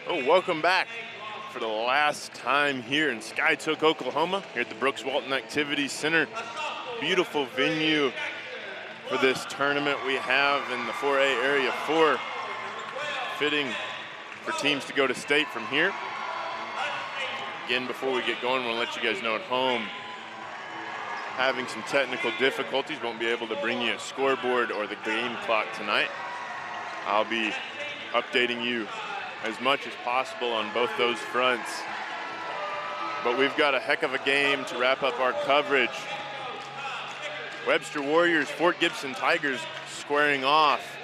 Oh, welcome back for the last time here in Skytook, Oklahoma, here at the Brooks Walton Activity Center. Beautiful venue for this tournament we have in the 4A Area 4, fitting for teams to go to state from here. Again, before we get going, we'll let you guys know at home, having some technical difficulties, won't be able to bring you a scoreboard or the game clock tonight. I'll be updating you as much as possible on both those fronts. But we've got a heck of a game to wrap up our coverage. Webster Warriors, Fort Gibson Tigers squaring off.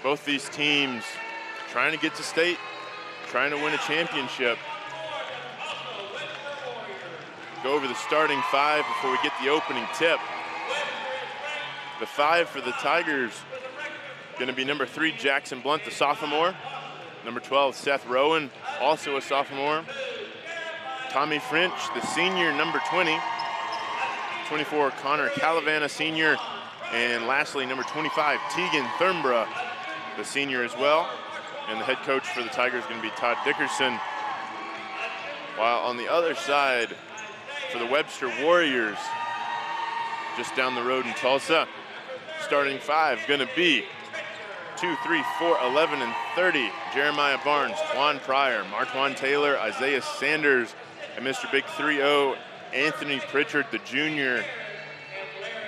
Both these teams trying to get to state, trying to win a championship. Go over the starting five before we get the opening tip. The five for the Tigers, gonna be number 3, Jackson Blunt, the sophomore. Number 12, Seth Rowan, also a sophomore. Tommy French, the senior, number 20. 24, Connor Calavan, a senior. And lastly, number 25, Tegan Thurmborough, the senior as well. And the head coach for the Tigers is gonna be Todd Dickerson. While on the other side, for the Webster Warriors, just down the road in Tulsa, starting five gonna be 2, 3, 4, 11, and 30. Jeremiah Barnes, Twan Pryor, Martwan Taylor, Isaiah Sanders, and Mr. Big 3-0, Anthony Pritchard, the junior,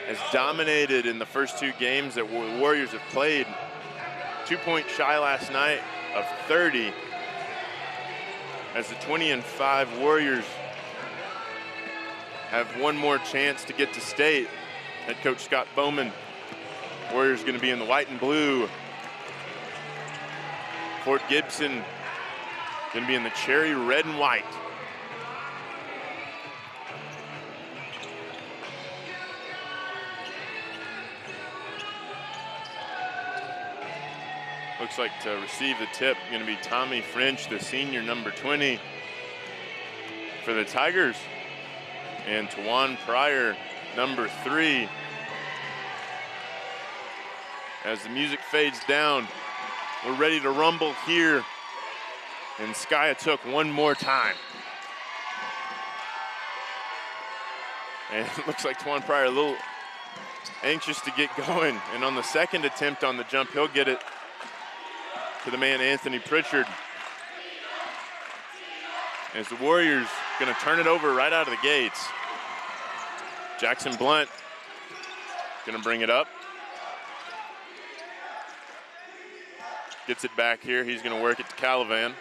has dominated in the first 2 games that the Warriors have played. 2 points shy last night of 30, as the 20-5 Warriors have one more chance to get to state. Head coach Scott Bowman, Warriors gonna be in the white and blue. Fort Gibson gonna be in the cherry red and white. Looks like to receive the tip gonna be Tommy French, the senior, number 20 for the Tigers, and Tawan Pryor, number 3. As the music fades down, we're ready to rumble here in Skytook one more time. And it looks like Twan Pryor a little anxious to get going. And on the second attempt on the jump, he'll get it to the man Anthony Pritchard. As the Warriors gonna turn it over right out of the gates. Jackson Blunt gonna bring it up. Gets it back here, he's gonna work it to Calavan.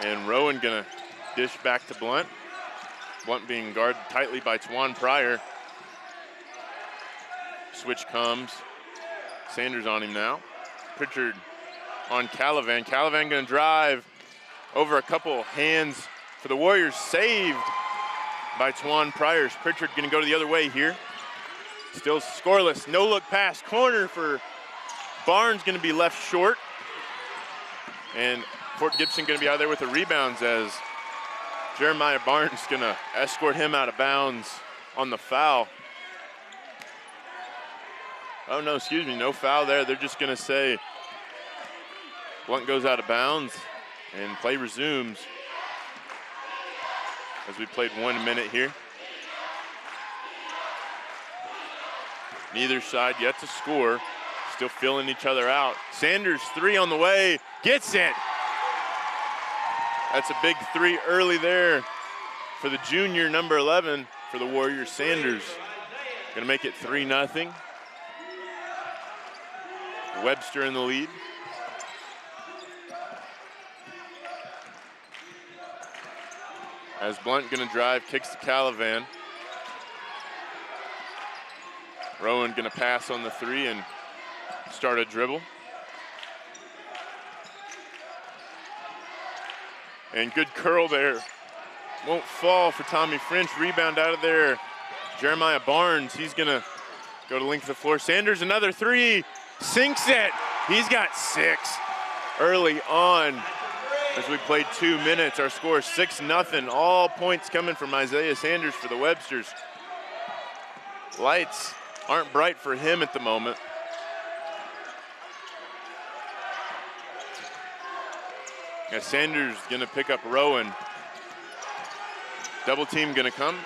And Rowan gonna dish back to Blunt. Blunt being guarded tightly by Twan Pryor. Switch comes, Sanders on him now. Pritchard on Calavan. Calavan gonna drive over a couple hands for the Warriors, saved by Twan Pryor. Pritchard gonna go the other way here. Still scoreless, no look pass, corner for Barnes, gonna be left short. And Fort Gibson gonna be out there with the rebounds, as Jeremiah Barnes gonna escort him out of bounds on the foul. Oh no, excuse me, no foul there. They're just gonna say Blunt goes out of bounds and play resumes, as we played 1 minute here. Neither side yet to score, still feeling each other out. Sanders, 3 on the way, gets it. That's a big 3 early there for the junior, number 11 for the Warriors. Sanders gonna make it 3-0. Webster in the lead. As Blunt gonna drive, kicks to Calavan. Rowan gonna pass on the 3 and start a dribble. And good curl there. Won't fall for Tommy French. Rebound out of there. Jeremiah Barnes, he's gonna go to length of the floor. Sanders, another 3, sinks it. He's got 6 early on. As we played 2 minutes, our score is 6-0. All points coming from Isaiah Sanders for the Websters. Lights aren't bright for him at the moment. As Sanders gonna pick up Rowan. Double team gonna come.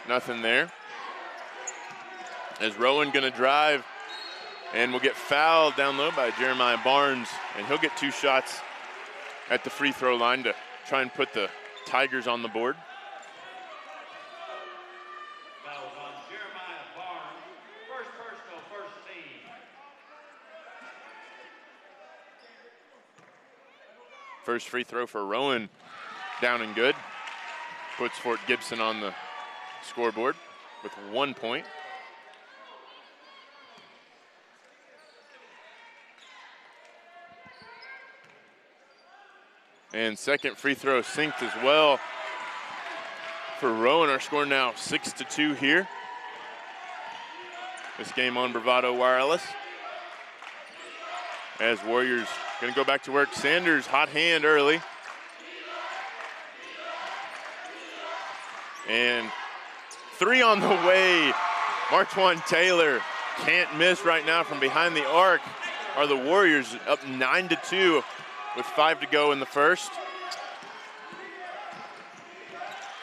Nothing there. As Rowan gonna drive and will get fouled down low by Jeremiah Barnes, and he'll get 2 shots at the free throw line to try and put the Tigers on the board. Foul on Jeremiah Barnes, first personal, first team. First free throw for Rowan, down and good. Puts Fort Gibson on the scoreboard with 1 point. And second free throw synced as well for Rowan. Our score now 6-2 here. This game on Bravado Wireless. As Warriors gonna go back to work. Sanders, hot hand early. And 3 on the way. Martwan Taylor can't miss right now from behind the arc. Are the Warriors up 9-2 with 5 to go in the first.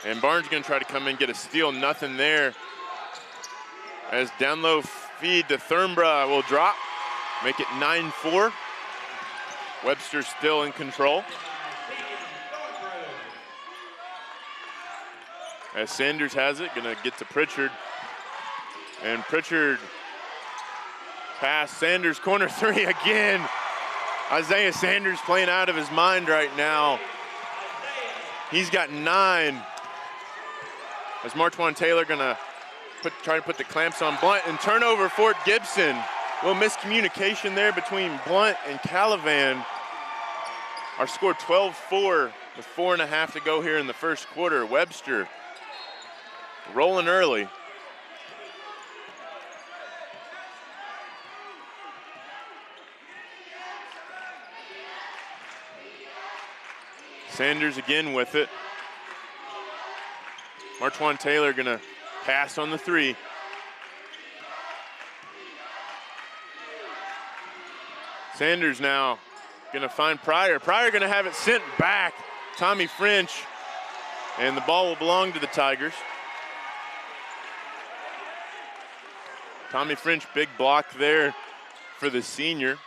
And Barnes gonna try to come in, get a steal, nothing there. As down low feed to Thurmbra will drop, make it 9-4. Webster still in control. As Sanders has it, gonna get to Pritchard. And Pritchard pass, Sanders corner 3 again. Isaiah Sanders playing out of his mind right now. He's got 9. As Martwan Taylor gonna try to put the clamps on Blunt, and turnover Fort Gibson. A little miscommunication there between Blunt and Calavan. Our score 12-4 with 4.5 to go here in the first quarter. Webster rolling early. Sanders again with it. Martwan Taylor gonna pass on the 3. Sanders now gonna find Pryor. Pryor gonna have it sent back. Tommy French, and the ball will belong to the Tigers. Tommy French, big block there for the senior.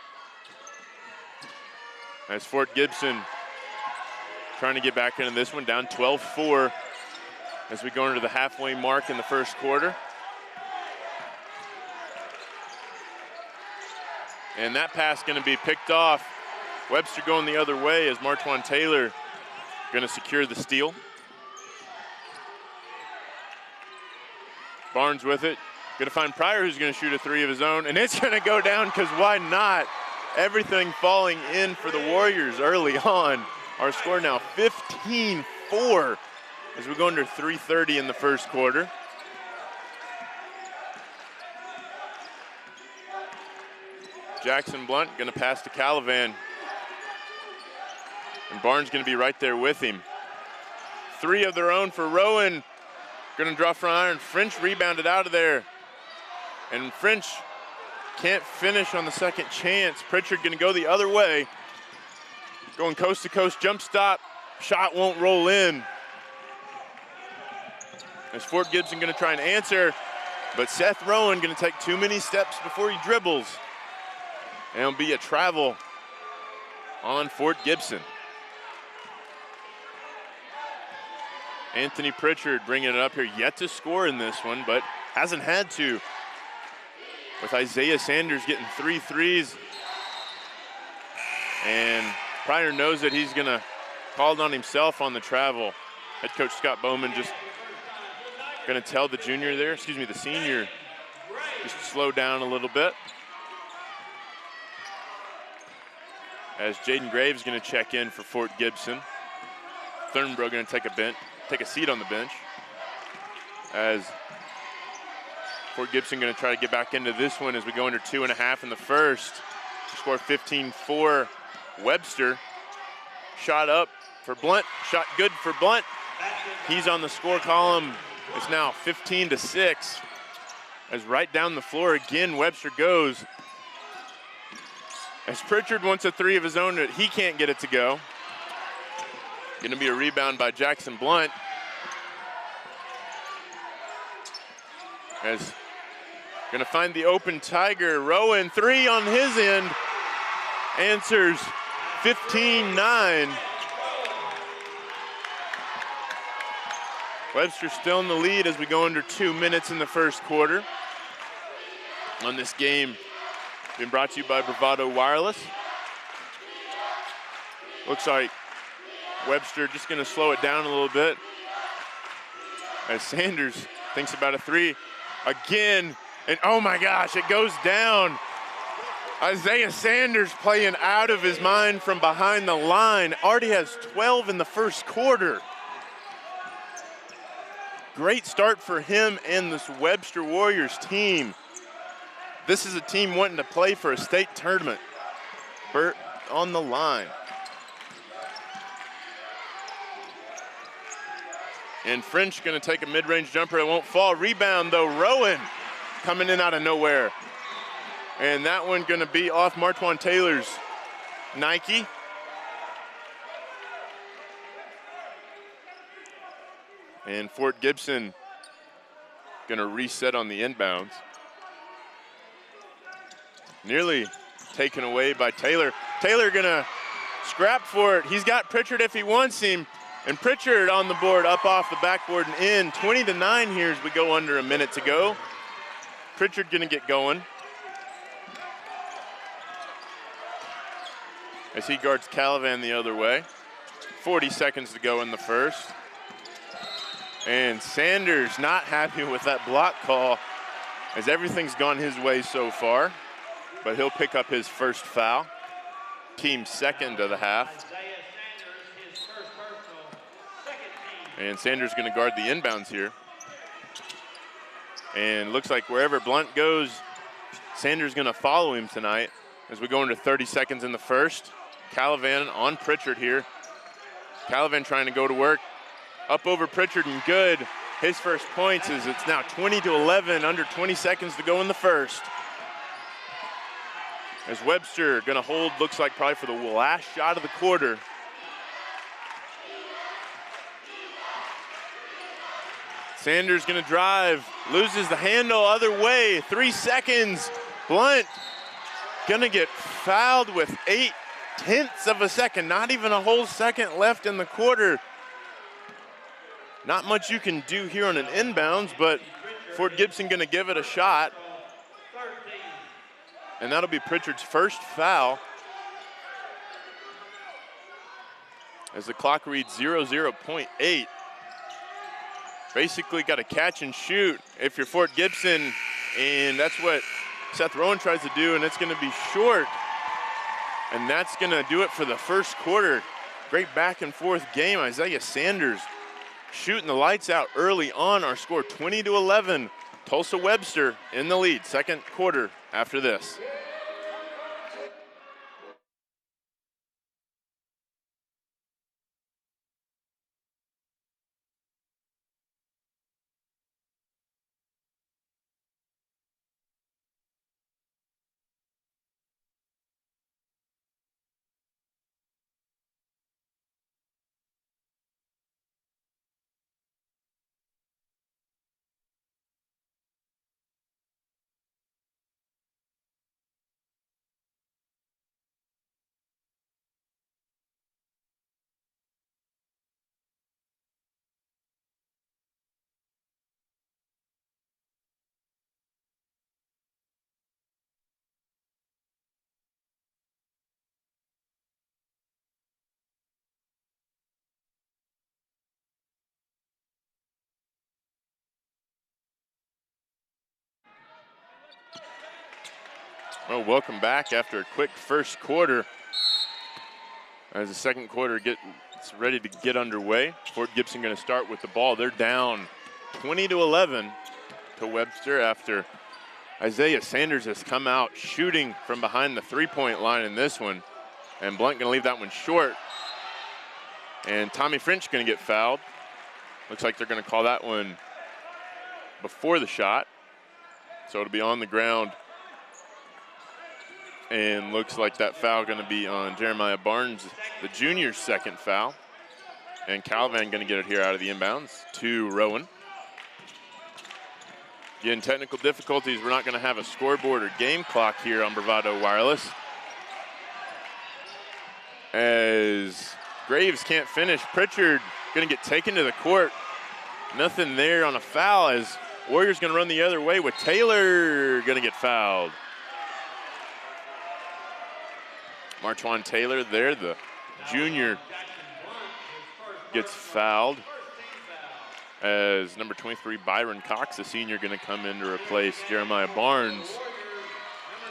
As Fort Gibson trying to get back into this one, down 12-4 as we go into the halfway mark in the first quarter. And that pass gonna be picked off. Webster going the other way as Martwan Taylor gonna secure the steal. Barnes with it, gonna find Pryor, who's gonna shoot a 3 of his own, and it's gonna go down because why not? Everything falling in for the Warriors early on. Our score now 15-4 as we go under 3:30 in the first quarter. Jackson Blunt gonna pass to Calavan. And Barnes gonna be right there with him. 3 of their own for Rowan. Gonna draw front iron. French rebounded out of there. And French can't finish on the second chance. Pritchard gonna go the other way. Going coast to coast, jump stop. Shot won't roll in. As Fort Gibson gonna try and answer, but Seth Rowan gonna take too many steps before he dribbles. And it'll be a travel on Fort Gibson. Anthony Pritchard bringing it up here, yet to score in this one, but hasn't had to. With Isaiah Sanders getting 3 threes. And Pryor knows that he's gonna call it on himself on the travel. Head coach Scott Bowman just gonna tell the senior, just slow down a little bit. As Jaden Graves gonna check in for Fort Gibson. Thurnbro gonna take a seat on the bench. As Fort Gibson gonna try to get back into this one as we go under 2.5 in the first. Score 15-4. Webster, shot up for Blunt, shot good for Blunt. He's on the score column. It's now 15-6. As right down the floor again, Webster goes. As Pritchard wants a three of his own, he can't get it to go. Gonna be a rebound by Jackson Blunt. As gonna find the open Tiger. Rowan, three on his end. Answers 15-9. Webster still in the lead as we go under 2 minutes in the first quarter. On this game, being brought to you by Bravado Wireless. Looks like Webster just gonna slow it down a little bit as Sanders thinks about a three again, and oh my gosh, it goes down. Isaiah Sanders playing out of his mind from behind the line. Already has 12 in the first quarter. Great start for him and this Webster Warriors team. This is a team wanting to play for a state tournament. Burt on the line. And French gonna take a mid-range jumper, it won't fall. Rebound though, Rowan coming in out of nowhere. And that one gonna be off Martwan Taylor's Nike. And Fort Gibson gonna reset on the inbounds. Nearly taken away by Taylor. Taylor gonna scrap for it. He's got Pritchard if he wants him. And Pritchard on the board, up off the backboard and in. 20-9 here as we go under a minute to go. Pritchard gonna get going as he guards Calavan the other way. 40 seconds to go in the first. And Sanders not happy with that block call as everything's gone his way so far, but he'll pick up his first foul. Team second of the half. And Sanders gonna guard the inbounds here. And looks like wherever Blunt goes, Sanders gonna follow him tonight as we go into 30 seconds in the first. Calavan on Pritchard here. Calavan trying to go to work. Up over Pritchard and good. His first points is it's now 20-11, under 20 seconds to go in the first. As Webster gonna hold, looks like probably for the last shot of the quarter. Sanders gonna drive, loses the handle other way, 3 seconds. Blunt gonna get fouled with 0.8 of a second, not even a whole second left in the quarter. Not much you can do here on an inbounds, but Fort Gibson gonna give it a shot. And that'll be Pritchard's first foul. As the clock reads 0.8. Basically got to catch and shoot if you're Fort Gibson, and that's what Seth Rowan tries to do, and it's gonna be short. And that's gonna do it for the first quarter. Great back and forth game. Isaiah Sanders shooting the lights out early on. Our score 20-11. Tulsa Webster in the lead, second quarter after this. Well, welcome back after a quick first quarter. As the second quarter gets ready to get underway, Fort Gibson going to start with the ball. They're down 20-11 to Webster after Isaiah Sanders has come out shooting from behind the three-point line in this one. And Blunt going to leave that one short. And Tommy French going to get fouled. Looks like they're going to call that one before the shot. So it'll be on the ground And looks like that foul going to be on Jeremiah Barnes, the junior's second foul. And Calvan going to get it here out of the inbounds to Rowan. Again, technical difficulties. We're not going to have a scoreboard or game clock here on Bravado Wireless, as Graves can't finish. Pritchard going to get taken to the court. Nothing there on a foul, as Warriors going to run the other way with Taylor going to get fouled. Martwan Taylor there, the junior, gets fouled, as number 23, Byron Cox, the senior, going to come in to replace Jeremiah Barnes.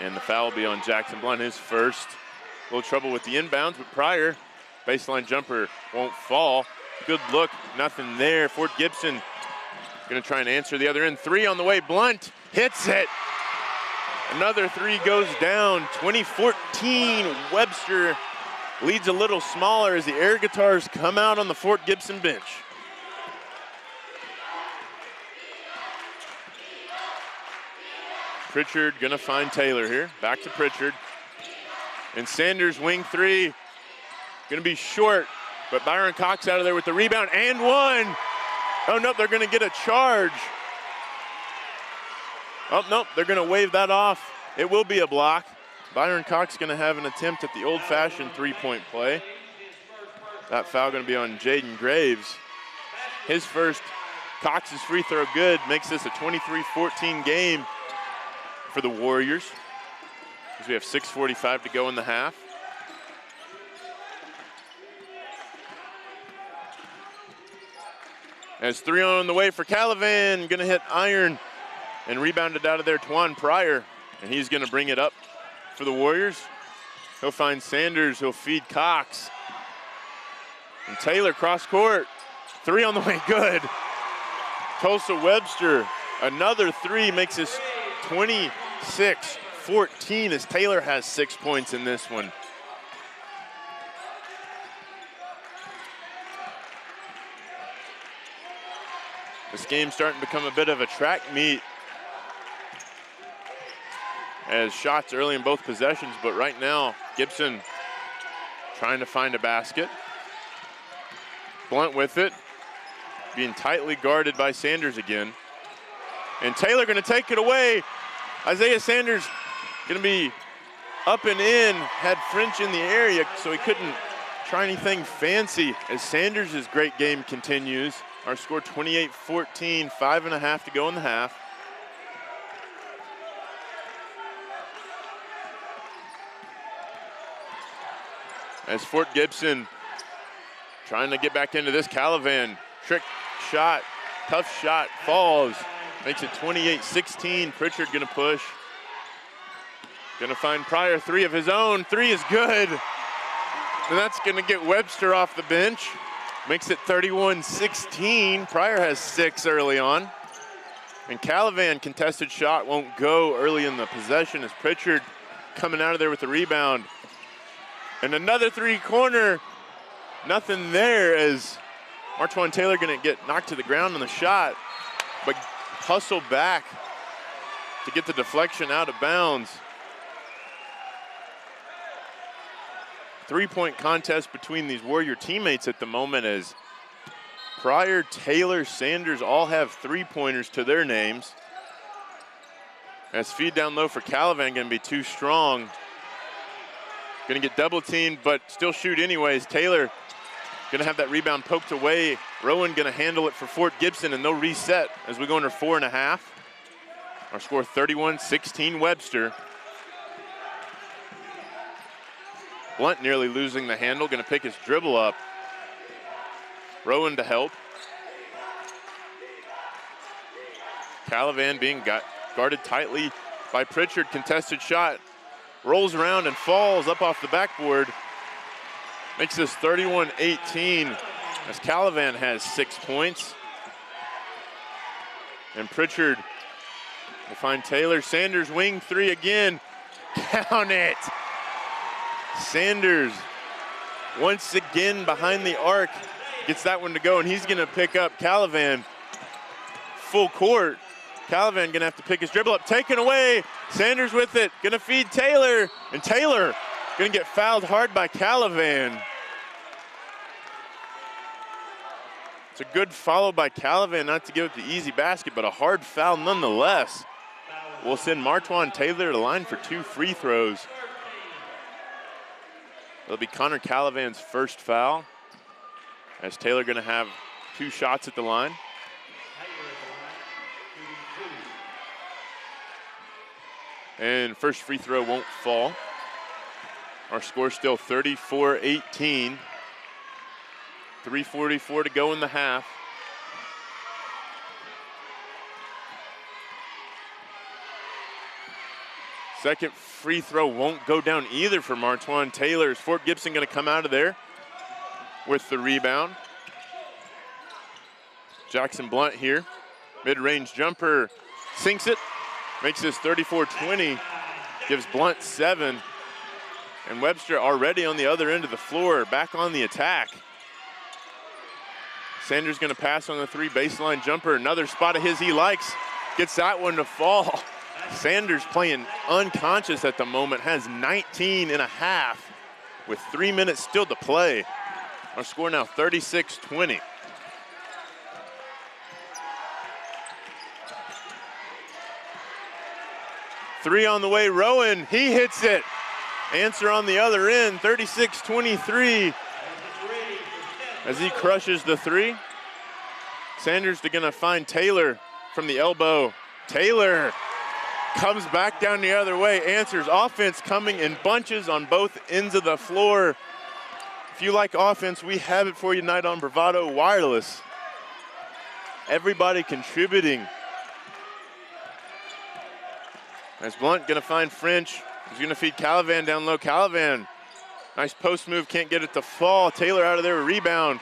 And the foul will be on Jackson Blunt, his first. A little trouble with the inbounds, but Pryor, baseline jumper won't fall. Good look, nothing there. Fort Gibson going to try and answer the other end. Three on the way, Blunt hits it. Another three goes down. 2014, Webster leads a little smaller as the air guitars come out on the Fort Gibson bench. Pritchard gonna find Taylor here. Back to Pritchard. And Sanders, wing three, gonna be short, but Byron Cox out of there with the rebound and one. Oh, nope, they're gonna get a charge. Oh, nope, they're gonna wave that off. It will be a block. Byron Cox gonna have an attempt at the old-fashioned three-point play. That foul gonna be on Jaden Graves. His first, Cox's free throw good, makes this a 23-14 game for the Warriors, as we have 6:45 to go in the half. As three on the way for Calavan, gonna hit iron and rebounded out of there, Twan Pryor, and he's gonna bring it up for the Warriors. He'll find Sanders, he'll feed Cox. And Taylor cross court, three on the way, good. Tulsa Webster, another three, makes this 26-14 as Taylor has 6 points in this one. This game's starting to become a bit of a track meet, as shots early in both possessions, but right now, Gibson trying to find a basket. Blunt with it, being tightly guarded by Sanders again. And Taylor gonna take it away. Isaiah Sanders gonna be up and in, had French in the area, so he couldn't try anything fancy, as Sanders' great game continues. Our score 28-14, 5.5 to go in the half. As Fort Gibson trying to get back into this, Calavan, trick shot, tough shot, falls. Makes it 28-16, Pritchard gonna push. Gonna find Pryor, three of his own, three is good. And that's gonna get Webster off the bench. Makes it 31-16, Pryor has 6 early on. And Calavan, contested shot, won't go early in the possession as Pritchard coming out of there with the rebound. And another three-corner, nothing there, as Martwan Taylor gonna get knocked to the ground on the shot, but hustle back to get the deflection out of bounds. Three-point contest between these Warrior teammates at the moment, as Pryor, Taylor, Sanders all have three-pointers to their names. As feed down low for Calavan gonna be too strong. Gonna get double teamed, but still shoot anyways. Taylor gonna have that rebound poked away. Rowan gonna handle it for Fort Gibson, and they'll reset as we go under 4.5. Our score 31-16 Webster. Blunt nearly losing the handle, gonna pick his dribble up. Rowan to help. Calavan being guarded tightly by Pritchard, contested shot. Rolls around and falls up off the backboard. Makes this 31-18 as Calavan has 6 points. And Pritchard will find Taylor. Sanders, wing three again. Count it. Sanders once again behind the arc. Gets that one to go, and he's gonna pick up Calavan full court. Calavan gonna have to pick his dribble up, taken away Sanders with it, gonna feed Taylor, and Taylor gonna get fouled hard by Calavan. It's a good follow by Calavan, not to give it the easy basket, but a hard foul nonetheless. We'll send Martwan Taylor to the line for 2 free throws. It'll be Connor Calavan's first foul, as Taylor gonna have 2 shots at the line. And first free throw won't fall. Our score still 34-18. 3:44 to go in the half. Second free throw won't go down either for Martwan Taylor. Fort Gibson gonna come out of there with the rebound. Jackson Blunt here. Mid-range jumper, sinks it, makes this 34-20, gives Blunt 7. And Webster already on the other end of the floor, back on the attack. Sanders gonna pass on the 3 baseline jumper. Another spot of his he likes, gets that one to fall. Sanders playing unconscious at the moment, has 19 and a half with 3 minutes still to play. Our score now 36-20. Three on the way, Rowan, he hits it. Answer on the other end, 36-23. As he crushes the 3. Sanders gonna find Taylor from the elbow. Taylor comes back down the other way, answers. Offense coming in bunches on both ends of the floor. If you like offense, we have it for you tonight on Bravado Wireless. Everybody contributing. As Blunt gonna find French, he's gonna feed Calavan down low. Calavan, nice post move, can't get it to fall. Taylor out of there, rebound.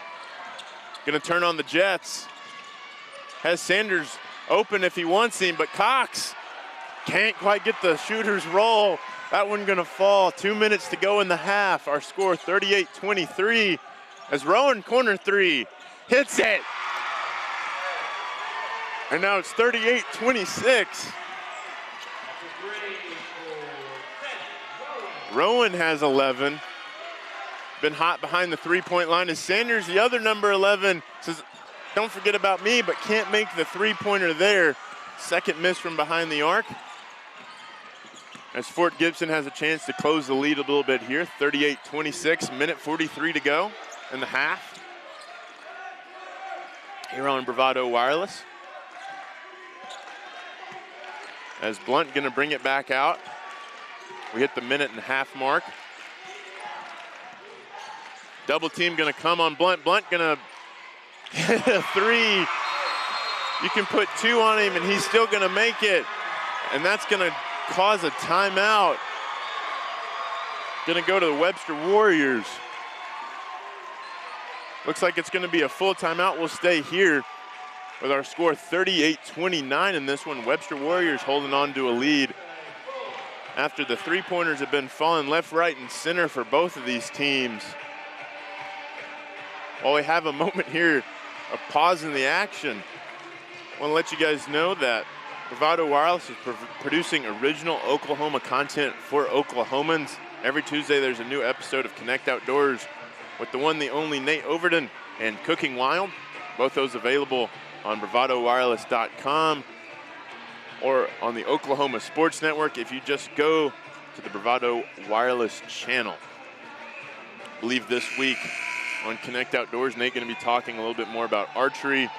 Gonna turn on the Jets. Has Sanders open if he wants him, but Cox can't quite get the shooter's roll. That one gonna fall. 2 minutes to go in the half. Our score 38-23 as Rowan corner 3 hits it. And now it's 38-26. Rowan has 11. Been hot behind the 3-point line. As Sanders, the other number 11, says, don't forget about me, but can't make the 3-pointer there. Second miss from behind the arc. As Fort Gibson has a chance to close the lead a little bit here. 38-26, minute 43 to go in the half. Here on Bravado Wireless. As Blunt gonna bring it back out. We hit the minute and a half mark. Double team gonna come on Blunt. Blunt gonna hit a 3. You can put 2 on him and he's still gonna make it. And that's gonna cause a timeout. Gonna go to the Webster Warriors. Looks like it's gonna be a full timeout. We'll stay here with our score 38-29 in this one. Webster Warriors holding on to a lead after the 3-pointers have been falling left, right, and center for both of these teams. While we have a moment here of pause in the action, I want to let you guys know that Bravado Wireless is producing original Oklahoma content for Oklahomans. Every Tuesday there's a new episode of Connect Outdoors with the one, the only Nate Overton and Cooking Wild. Both those available on bravadowireless.com or on the Oklahoma Sports Network if you just go to the Bravado Wireless channel. I believe this week on Connect Outdoors, Nate going to be talking a little bit more about archery.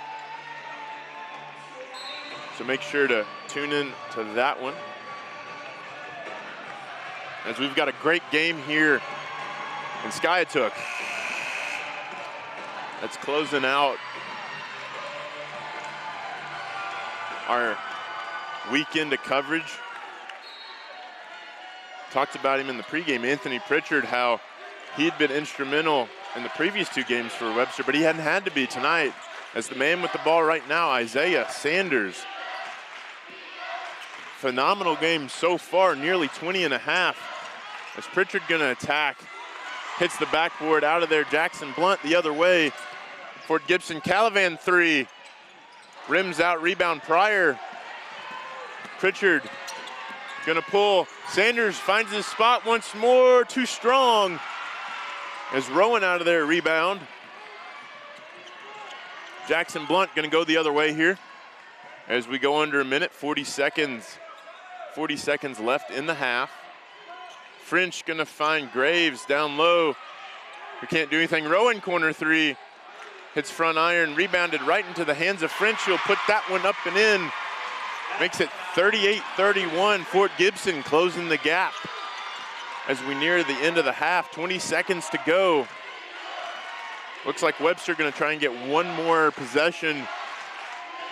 So make sure to tune in to that one. As we've got a great game here in Skiatook. That's closing out our weekend of coverage. Talked about him in the pregame, Anthony Pritchard, how he'd been instrumental in the previous 2 games for Webster, but he hadn't had to be tonight. As the man with the ball right now, Isaiah Sanders. Phenomenal game so far, nearly 20 and a half. As Pritchard gonna attack, hits the backboard out of there. Jackson Blunt the other way. Fort Gibson, Calavan 3. Rims out, rebound Pryor. Pritchard Gonna pull. Sanders finds his spot once more. Too strong. As Rowan out of there, rebound. Jackson Blunt gonna go the other way here. As we go under a minute, 40 seconds left in the half. French gonna find Graves down low. We can't do anything. Rowan corner three. Hits front iron, rebounded right into the hands of French. He'll put that one up and in. Makes it 38-31. Fort Gibson closing the gap as we near the end of the half. 20 seconds to go. Looks like Webster gonna try and get one more possession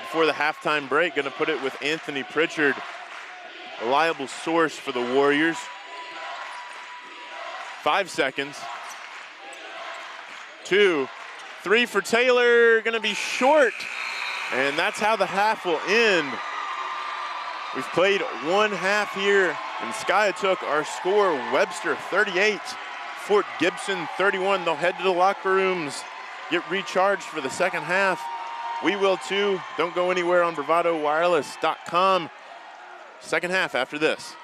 before the halftime break. Gonna put it with Anthony Pritchard, a reliable source for the Warriors. 5 seconds. 2, 3 for Taylor, gonna be short. And that's how the half will end. We've played one half here, and Skiatook our score. Webster 38, Fort Gibson 31. They'll head to the locker rooms, get recharged for the second half. We will too. Don't go anywhere on bravadowireless.com. Second half after this.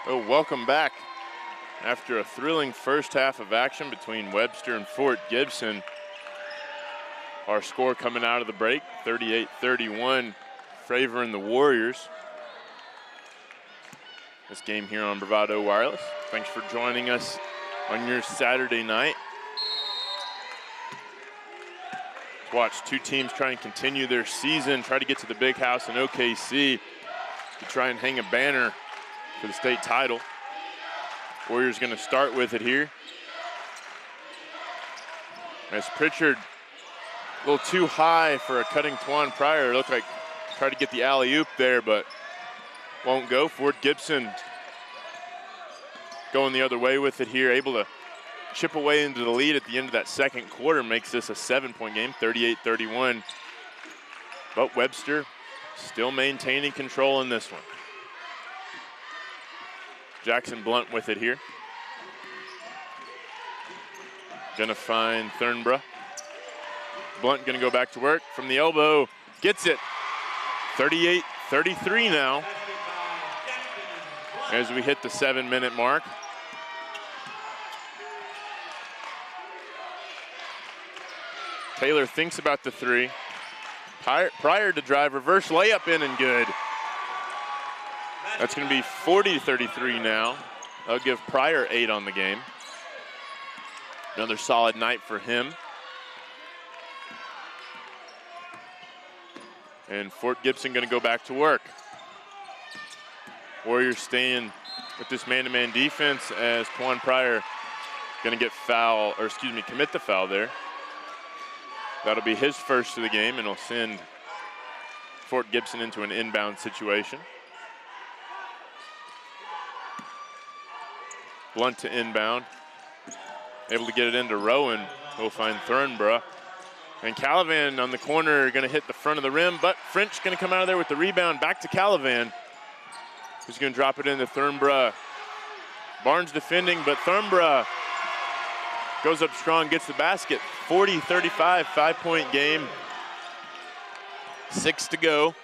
Oh, welcome back. After a thrilling first half of action between Webster and Fort Gibson, our score coming out of the break, 38-31, favoring the Warriors. This game here on Bravado Wireless. Thanks for joining us on your Saturday night. Let's watch two teams try and continue their season, try to get to the big house in OKC to try and hang a banner for the state title. Warriors gonna start with it here. As Pritchard, a little too high for a cutting Twan Pryor. It looked like tried to get the alley-oop there, but won't go. Fort Gibson going the other way with it here, able to chip away into the lead at the end of that second quarter, makes this a 7-point game, 38-31. But Webster still maintaining control in this one. Jackson Blunt with it here. Gonna find Thornborough. Blunt gonna go back to work from the elbow, gets it. 38-33 now as we hit the 7-minute mark. Taylor thinks about the three. Pryor to drive, reverse layup in and good. That's gonna be 40-33 now. That'll give Pryor 8 on the game. Another solid night for him. And Fort Gibson gonna go back to work. Warriors staying with this man-to-man defense as Twan Pryor gonna get commit the foul there. That'll be his first of the game, and it'll send Fort Gibson into an inbound situation. Blunt to inbound. Able to get it into Rowan. He'll find Thornborough. And Calavan on the corner gonna hit the front of the rim, but French gonna come out of there with the rebound back to Calavan, who's gonna drop it into Thornborough. Barnes defending, but Thornborough goes up strong, gets the basket. 40-35, 5-point game. 6 to go.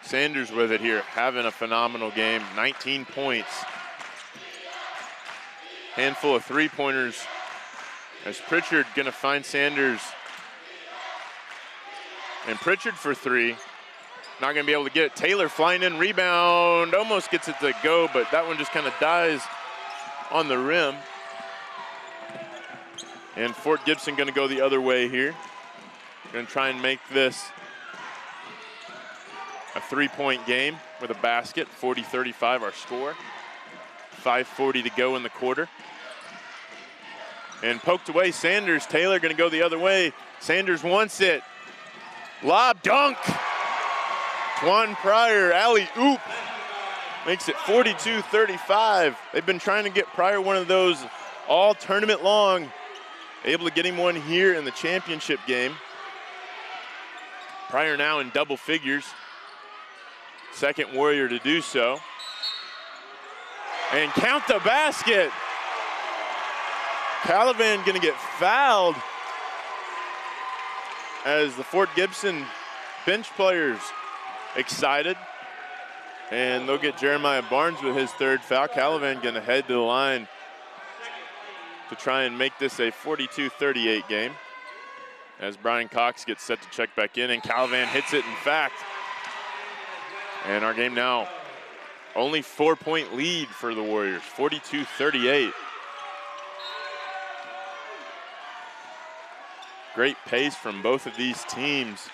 Sanders with it here, having a phenomenal game, 19 points. Handful of three-pointers as Pritchard gonna find Sanders. And Pritchard for three, not gonna be able to get it. Taylor flying in, rebound, almost gets it to go, but that one just kind of dies on the rim. And Fort Gibson gonna go the other way here. Gonna try and make this a 3-point game with a basket, 40-35 our score. 5:40 to go in the quarter. And poked away Sanders. Taylor gonna go the other way. Sanders wants it. Lob dunk. Twan Pryor, alley-oop. Makes it 42-35. They've been trying to get Pryor one of those all tournament long. Able to get him one here in the championship game. Pryor now in double figures. Second Warrior to do so. And count the basket. Calavan gonna get fouled as the Fort Gibson bench players excited. And they'll get Jeremiah Barnes with his third foul. Calavan gonna head to the line to try and make this a 42-38 game as Brian Cox gets set to check back in, and Calavan hits it in fact. And our game now only 4-point lead for the Warriors, 42-38. Great pace from both of these teams.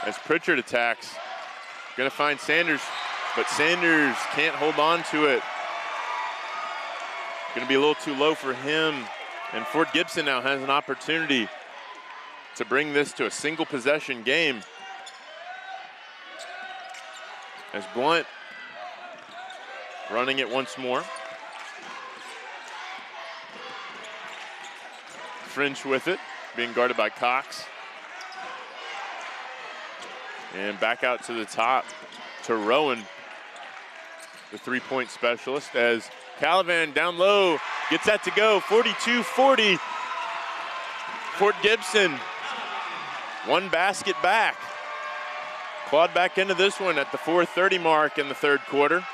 As Pritchard attacks, gonna find Sanders, but Sanders can't hold on to it. Gonna be a little too low for him. And Fort Gibson now has an opportunity to bring this to a single possession game. As Blunt running it once more. French with it, being guarded by Cox. And back out to the top to Rowan, the three-point specialist, as Calavan down low gets that to go, 42-40. Fort Gibson, one basket back. Clawed back into this one at the 4:30 mark in the third quarter.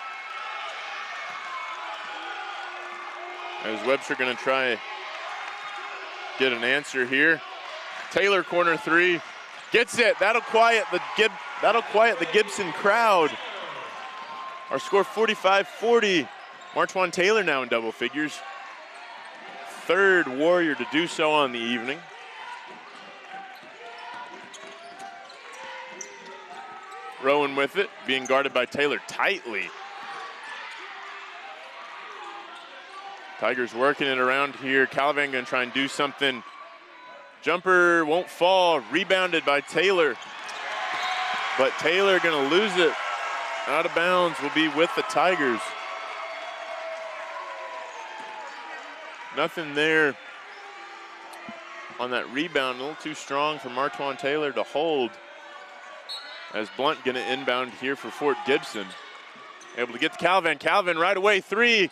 As Webster gonna try get an answer here. Taylor corner three, gets it. That'll quiet the Gibson crowd. Our score 45-40. Martwan Taylor now in double figures. Third Warrior to do so on the evening. Rowan with it, being guarded by Taylor tightly. Tigers working it around here. Calavan gonna try and do something. Jumper won't fall, rebounded by Taylor. But Taylor gonna lose it. Out of bounds, will be with the Tigers. Nothing there on that rebound, a little too strong for Martwan Taylor to hold. As Blunt gonna inbound here for Fort Gibson. Able to get to Calvin. Calvin right away, three.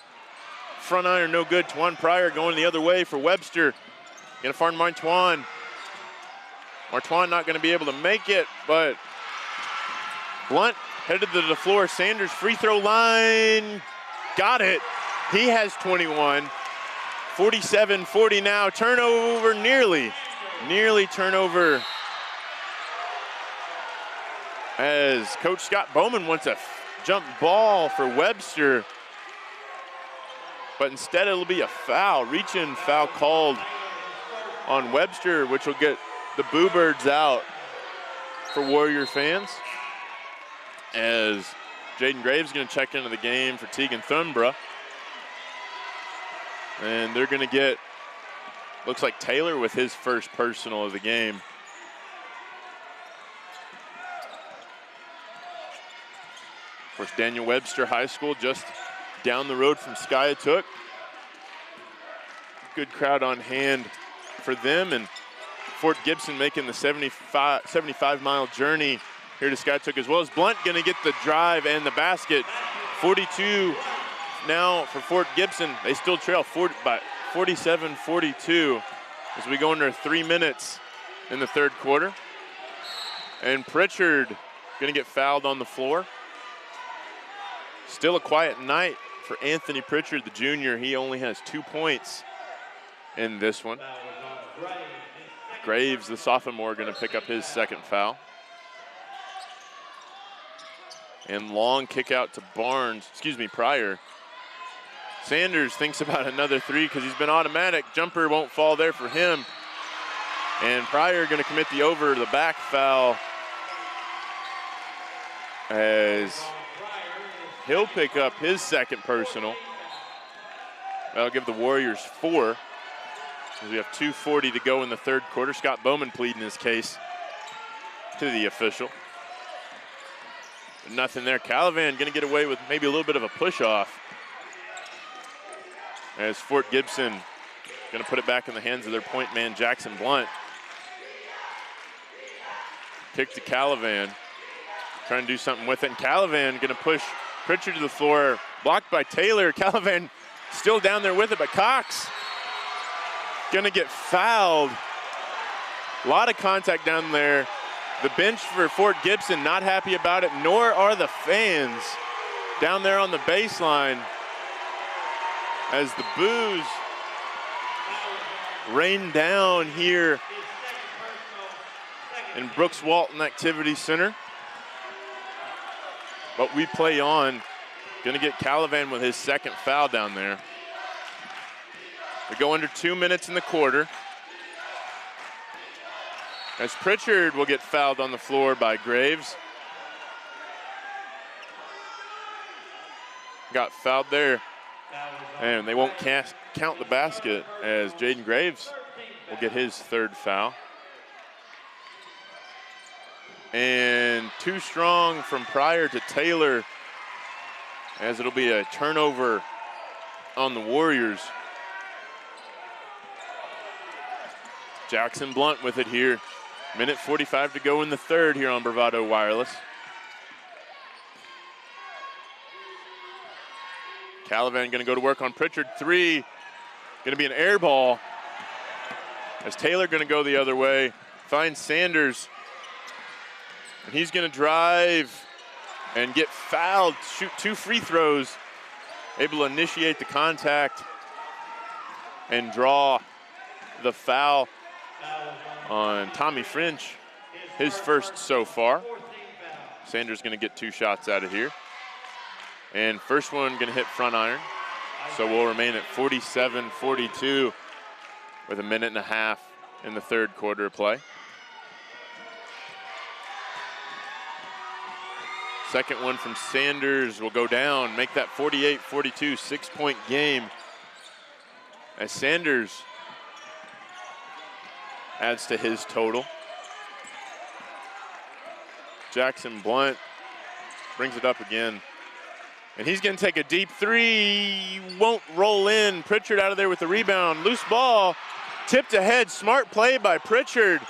Front iron, no good. Twan Pryor going the other way for Webster. Gonna find Martwan. Martwan not gonna be able to make it, but Blunt headed to the floor. Sanders free throw line, got it. He has 21. 47-40 now, turnover nearly turnover. As Coach Scott Bowman wants a jump ball for Webster, but instead it'll be a foul, reach-in foul called on Webster, which will get the Boo Birds out for Warrior fans. As Jaden Graves gonna check into the game for Tegan Thunborough. And they're gonna get, looks like Taylor with his first personal of the game. Of course, Daniel Webster High School just down the road from Skiatook. Good crowd on hand for them, and Fort Gibson making the 75-mile journey here to Skiatook as well. As Blunt gonna get the drive and the basket. 42 now for Fort Gibson. They still trail by 47-42 as we go under 3 minutes in the third quarter. And Pritchard gonna get fouled on the floor. Still a quiet night for Anthony Pritchard, the junior. He only has 2 points in this one. Graves, the sophomore, gonna pick up his second foul. And long kick out to Pryor. Sanders thinks about another three because he's been automatic. Jumper won't fall there for him. And Pryor gonna commit the over the back foul as he'll pick up his second personal. That'll give the Warriors 4. We have 2:40 to go in the third quarter. Scott Bowman pleading his case to the official. Nothing there. Calavan gonna get away with maybe a little bit of a push off. As Fort Gibson gonna put it back in the hands of their point man, Jackson Blunt. Kick to Calavan, trying to do something with it. And Calavan gonna push Pritchard to the floor, blocked by Taylor. Calavan still down there with it, but Cox gonna get fouled. A lot of contact down there. The bench for Fort Gibson not happy about it, nor are the fans down there on the baseline as the boos rain down here in Brooks Walton Activity Center. But we play on. Gonna get Calavan with his second foul down there. We go under 2 minutes in the quarter. As Pritchard will get fouled on the floor by Graves. Got fouled there. And they won't count the basket as Jaden Graves will get his third foul. And too strong from Pryor to Taylor as it'll be a turnover on the Warriors. Jackson Blunt with it here. Minute 45 to go in the third here on Bravado Wireless. Calavan gonna go to work on Pritchard. Three, gonna be an air ball. As Taylor gonna go the other way, finds Sanders. And he's going to drive and get fouled, shoot 2 free throws, able to initiate the contact and draw the foul on Tommy French, his first so far. Sanders going to get 2 shots out of here. And first one going to hit front iron. So we'll remain at 47-42 with 1.5 minutes in the third quarter of play. Second one from Sanders will go down, make that 48-42, 6-point game. As Sanders adds to his total. Jackson Blunt brings it up again. And he's going to take a deep 3, won't roll in. Pritchard out of there with the rebound. Loose ball, tipped ahead. Smart play by Pritchard,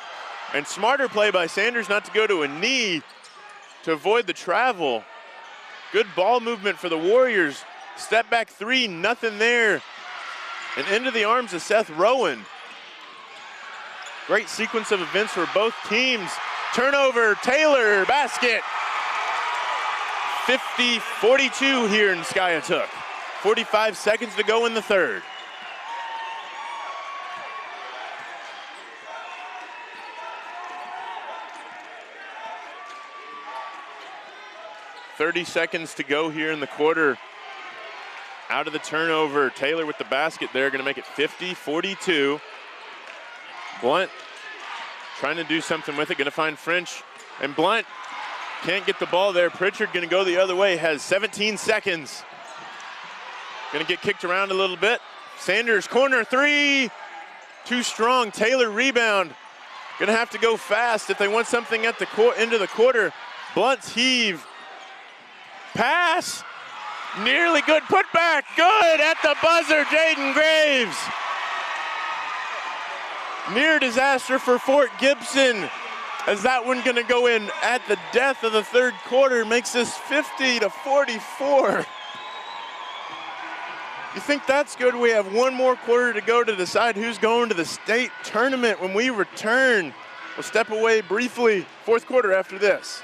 and smarter play by Sanders not to go to a knee to avoid the travel. Good ball movement for the Warriors. Step back 3, nothing there. And into the arms of Seth Rowan. Great sequence of events for both teams. Turnover, Taylor, basket. 50-42 here in Skiatook. 45 seconds to go in the third. .30 seconds to go here in the quarter. Out of the turnover, Taylor with the basket there, gonna make it 50-42. Blunt trying to do something with it, gonna find French, and Blunt can't get the ball there. Pritchard gonna go the other way, has 17 seconds. Gonna get kicked around a little bit. Sanders, corner 3, too strong. Taylor rebound. Gonna have to go fast if they want something at the into the quarter. Blunt's heave. Pass, nearly good putback, good at the buzzer, Jaden Graves. Near disaster for Fort Gibson, as that one gonna go in at the death of the third quarter, makes this 50-44. You think that's good? We have one more quarter to go to decide who's going to the state tournament. When we return, we'll step away briefly, fourth quarter after this.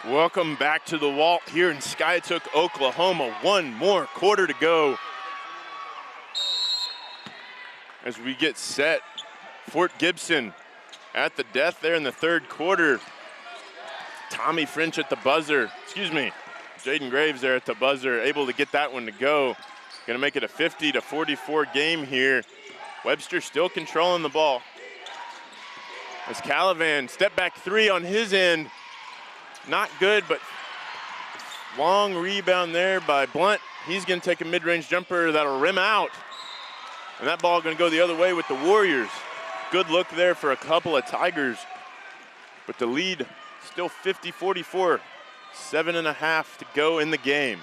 Welcome back to the Walt here in Skiatook, Oklahoma. One more quarter to go as we get set. Fort Gibson at the death there in the third quarter. Tommy French at the buzzer, Jaden Graves there at the buzzer, able to get that one to go. Gonna make it a 50-44 game here. Webster still controlling the ball. As Calavan, step back 3 on his end. Not good, but long rebound there by Blunt. He's gonna take a mid-range jumper that'll rim out. And that ball gonna go the other way with the Warriors. Good look there for a couple of Tigers. But the lead still 50-44. 7.5 to go in the game.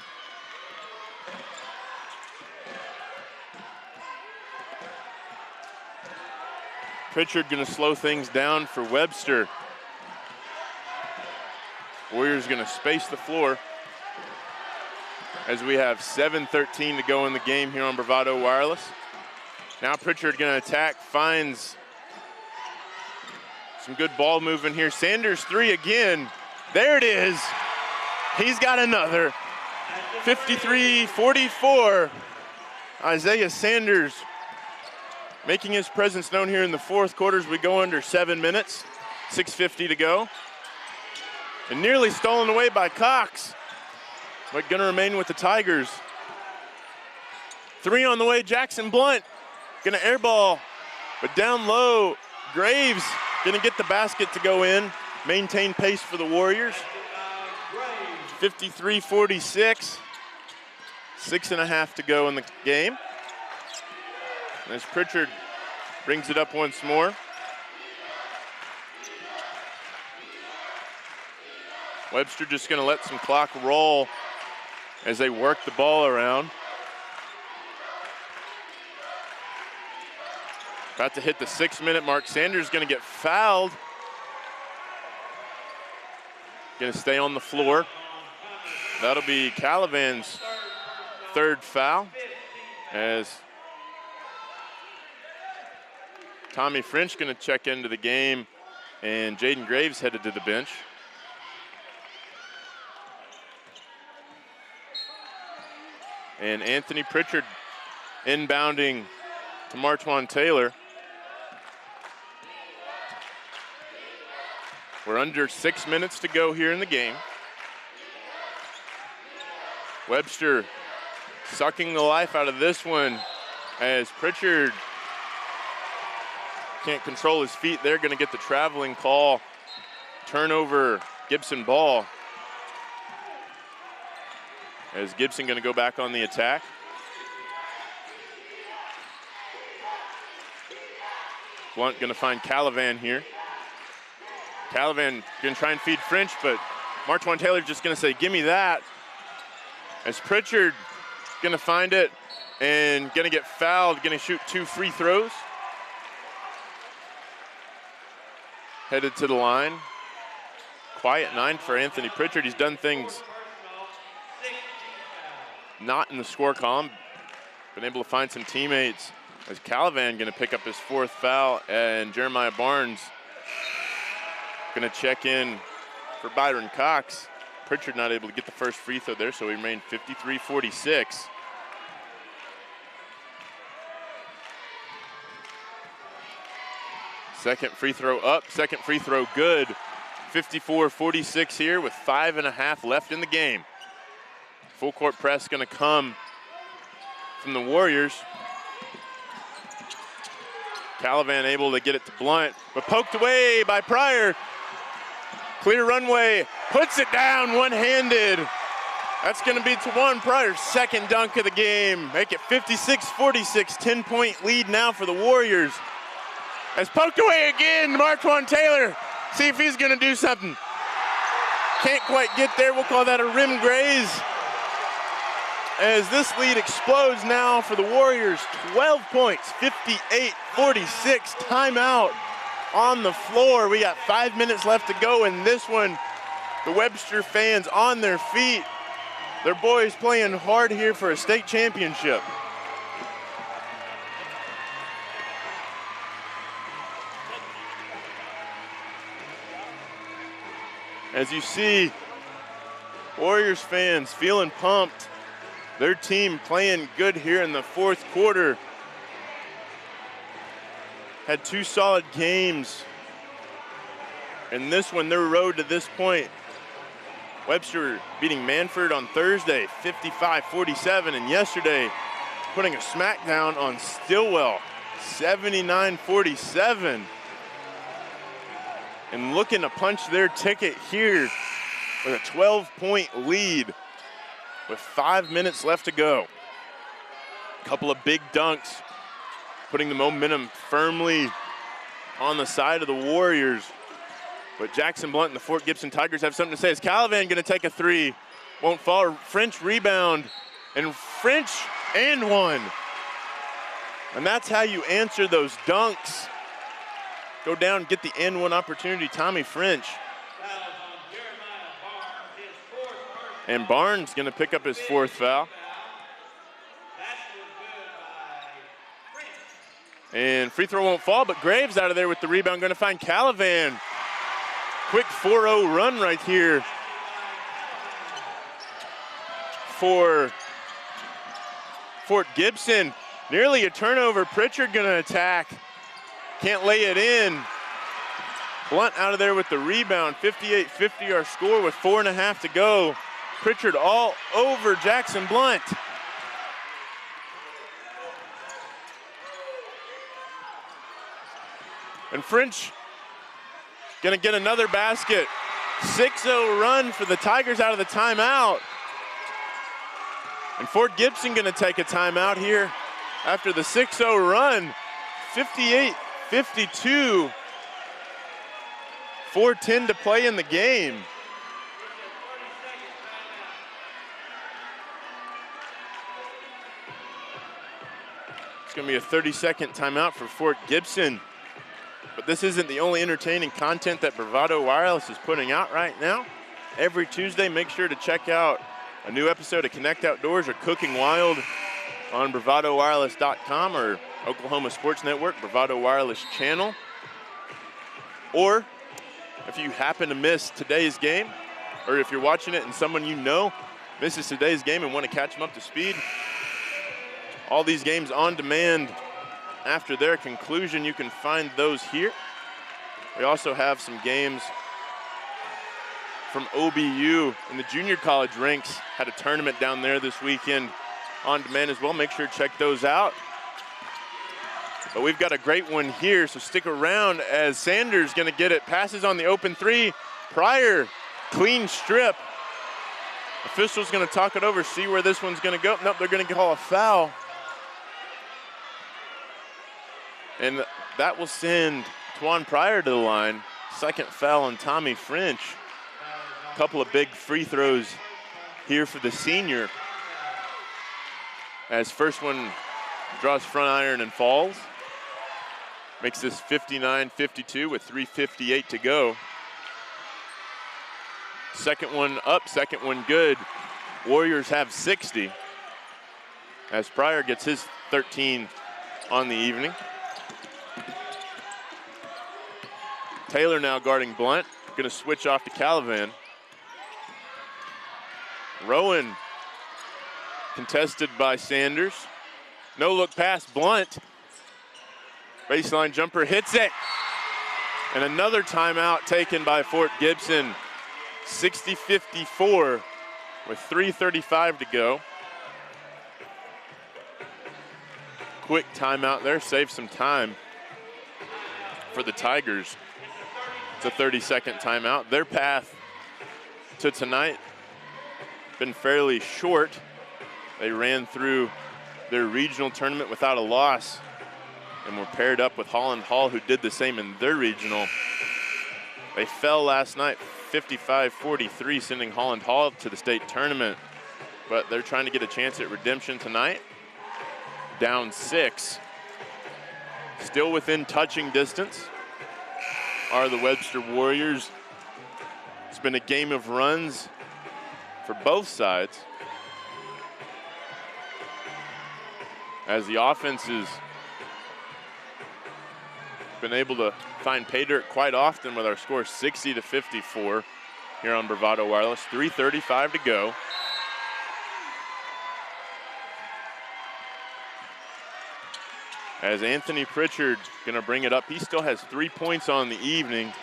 Pritchard gonna slow things down for Webster. Warriors gonna space the floor as we have 7:13 to go in the game here on Bravado Wireless. Now Pritchard gonna attack, finds some good ball movement here. Sanders 3 again, there it is. He's got another, 53-44. Isaiah Sanders making his presence known here in the fourth quarter as we go under 7 minutes, 6:50 to go. And nearly stolen away by Cox, but gonna remain with the Tigers. 3 on the way, Jackson Blunt gonna airball, but down low, Graves gonna get the basket to go in, maintain pace for the Warriors. 53-46, 6.5 to go in the game. As Pritchard brings it up once more. Webster just gonna let some clock roll as they work the ball around. About to hit the 6-minute mark. Sanders gonna get fouled. Gonna stay on the floor. That'll be Calavan's 3rd foul as Tommy French gonna check into the game and Jaden Graves headed to the bench. And Anthony Pritchard inbounding to Martwan Taylor. We're under 6 minutes to go here in the game. Webster sucking the life out of this one as Pritchard can't control his feet. They're gonna get the traveling call. Turnover, Gibson ball. As Gibson gonna go back on the attack. Blunt gonna find Calavan here. Calavan gonna try and feed French, but Martwan Taylor just gonna say, give me that. As Pritchard gonna find it and gonna get fouled, gonna shoot 2 free throws. Headed to the line. Quiet 9 for Anthony Pritchard. He's done things not in the score column. Been able to find some teammates. As Calavan gonna pick up his 4th foul, and Jeremiah Barnes gonna check in for Byron Cox. Pritchard not able to get the first free throw there, so we remain 53-46. Second free throw up, second free throw good. 54-46 here with 5.5 left in the game. Full court press gonna come from the Warriors. Calavan able to get it to Blunt, but poked away by Pryor. Clear runway, puts it down one-handed. That's gonna be Tawan Pryor's 2nd dunk of the game. Make it 56-46, 10-point lead now for the Warriors. As poked away again, Martwan Taylor. See if he's gonna do something. Can't quite get there, we'll call that a rim graze. As this lead explodes now for the Warriors, 12 points, 58-46, timeout on the floor. We got 5 minutes left to go in this one. The Webster fans on their feet. Their boys playing hard here for a state championship. As you see, Warriors fans feeling pumped. Their team playing good here in the 4th quarter. Had 2 solid games. And this one, their road to this point. Webster beating Manford on Thursday, 55-47, and yesterday putting a smackdown on Stillwell, 79-47. And looking to punch their ticket here with a 12-point lead with 5 minutes left to go. A couple of big dunks, putting the momentum firmly on the side of the Warriors. But Jackson Blunt and the Fort Gibson Tigers have something to say. Is Calavan gonna take a 3? Won't fall. French rebound, and French and 1. And that's how you answer those dunks. Go down and get the and 1 opportunity, Tommy French. And Barnes gonna pick up his 4th foul. And free throw won't fall, but Graves out of there with the rebound, gonna find Calavan. Quick 4-0 run right here for Fort Gibson. Nearly a turnover, Pritchard gonna attack. Can't lay it in. Blunt out of there with the rebound. 58-50 our score with 4.5 to go. Pritchard all over Jackson Blunt. And French gonna get another basket. 6-0 run for the Tigers out of the timeout. And Fort Gibson gonna take a timeout here after the 6-0 run. 58-52. 4:10 to play in the game. It's gonna be a 30-second timeout for Fort Gibson. But this isn't the only entertaining content that Bravado Wireless is putting out right now. Every Tuesday, make sure to check out a new episode of Connect Outdoors or Cooking Wild on bravadowireless.com or Oklahoma Sports Network, Bravado Wireless channel. Or if you happen to miss today's game, or if you're watching it and someone you know misses today's game and want to catch them up to speed, all these games on demand after their conclusion, you can find those here. We also have some games from OBU in the junior college ranks. Had a tournament down there this weekend on demand as well. Make sure to check those out. But we've got a great one here, so stick around as Sanders gonna get it. Passes on the open three. Pryor, clean strip. Official's gonna talk it over, see where this one's gonna go. Nope, they're gonna call a foul. And that will send Twan Pryor to the line. Second foul on Tommy French. A couple of big free throws here for the senior. As first one draws front iron and falls. Makes this 59-52 with 3:58 to go. Second one up, second one good. Warriors have 60. As Pryor gets his 13 on the evening. Taylor now guarding Blunt. Gonna switch off to Calavan. Rowan contested by Sanders. No look pass, Blunt. Baseline jumper hits it. And another timeout taken by Fort Gibson. 60-54 with 3:35 to go. Quick timeout there, save some time for the Tigers. It's a 30-second timeout. Their path to tonight been fairly short. They ran through their regional tournament without a loss and were paired up with Holland Hall, who did the same in their regional. They fell last night 55-43, sending Holland Hall to the state tournament, but they're trying to get a chance at redemption tonight. Down 6. Still within touching distance are the Webster Warriors. It's been a game of runs for both sides, as the offense has been able to find pay dirt quite often with our score 60-54 here on Bravado Wireless. 3:35 to go. As Anthony Pritchard gonna bring it up. He still has 3 points on the evening.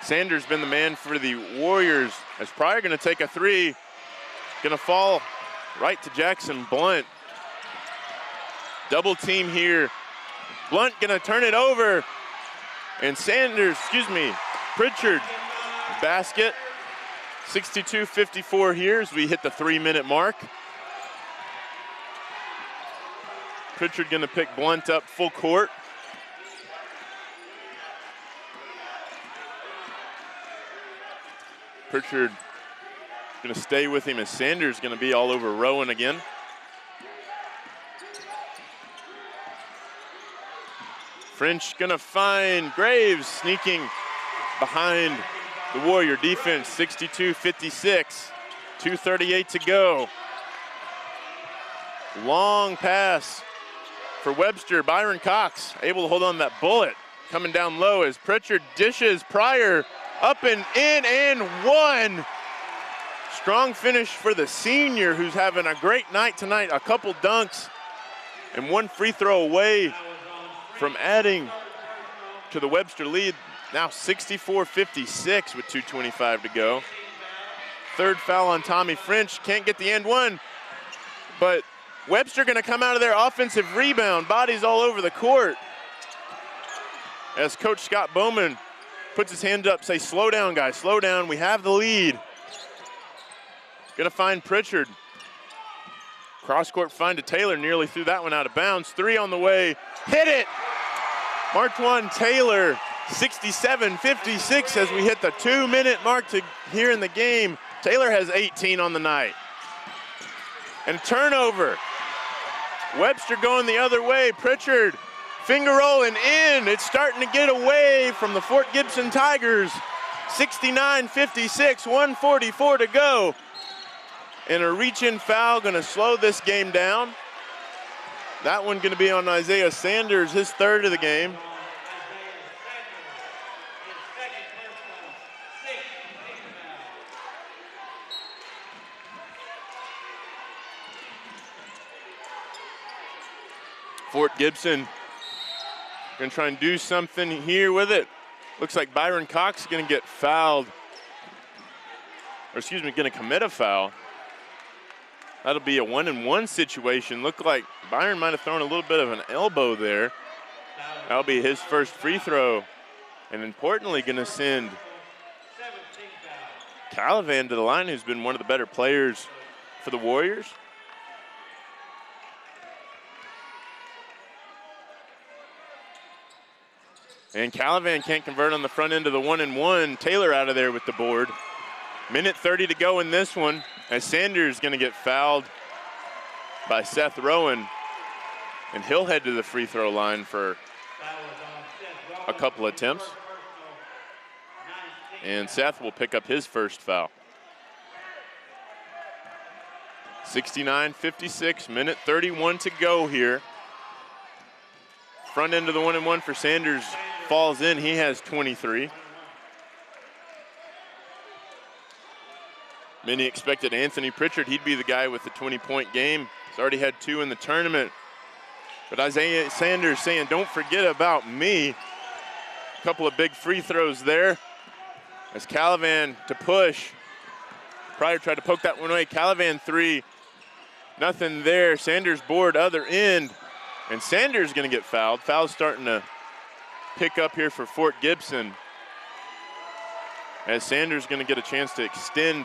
Sanders been the man for the Warriors, as Pryor gonna take a three. Gonna fall right to Jackson Blunt. Double team here. Blunt gonna turn it over. And Pritchard basket. 62-54 here as we hit the 3-minute mark. Pritchard gonna pick Blunt up full court. Pritchard gonna stay with him as Sanders gonna be all over Rowan again. French gonna find Graves sneaking behind the Warrior defense. 62-56, 2:38 to go. Long pass for Webster. Byron Cox able to hold on that bullet. Coming down low as Pritchard dishes Pryor up and in and one. Strong finish for the senior, who's having a great night tonight. A couple dunks and one free throw away from adding to the Webster lead, now 64-56 with 2:25 to go. Third foul on Tommy French, can't get the and one, but Webster gonna come out of their offensive rebound, bodies all over the court. As Coach Scott Bowman puts his hand up, say, slow down, guys, slow down, we have the lead. Gonna find Pritchard. Cross-court find to Taylor, nearly threw that one out of bounds. Three on the way, hit it! Martwan Taylor, 67-56 as we hit the 2-minute mark here in the game. Taylor has 18 on the night. And turnover. Webster going the other way, Pritchard. Finger rolling in, it's starting to get away from the Fort Gibson Tigers. 69-56, 1:44 to go. And a reach-in foul gonna slow this game down. That one gonna be on Isaiah Sanders, his third of the game. Fort Gibson gonna try and do something here with it. Looks like Byron Cox is gonna get fouled, or excuse me, gonna commit a foul. That'll be a 1-and-1 situation. Looked like Byron might have thrown a little bit of an elbow there. That'll be his first free throw. And importantly, gonna send Calavan to the line, who's been one of the better players for the Warriors. And Calavan can't convert on the front end of the 1-and-1. Taylor out of there with the board. Minute 30 to go in this one, as Sanders gonna get fouled by Seth Rowan, and he'll head to the free throw line for a couple attempts. And Seth will pick up his first foul. 69-56, minute 31 to go here. Front end of the 1-and-1 for Sanders falls in, he has 23. Many expected Anthony Pritchard, he'd be the guy with the 20-point game. He's already had 2 in the tournament. But Isaiah Sanders saying, don't forget about me. A couple of big free throws there. As Calavan to push. Pryor tried to poke that one away. Calavan 3, nothing there. Sanders board other end. And Sanders gonna get fouled. Foul's starting to pick up here for Fort Gibson. As Sanders gonna get a chance to extend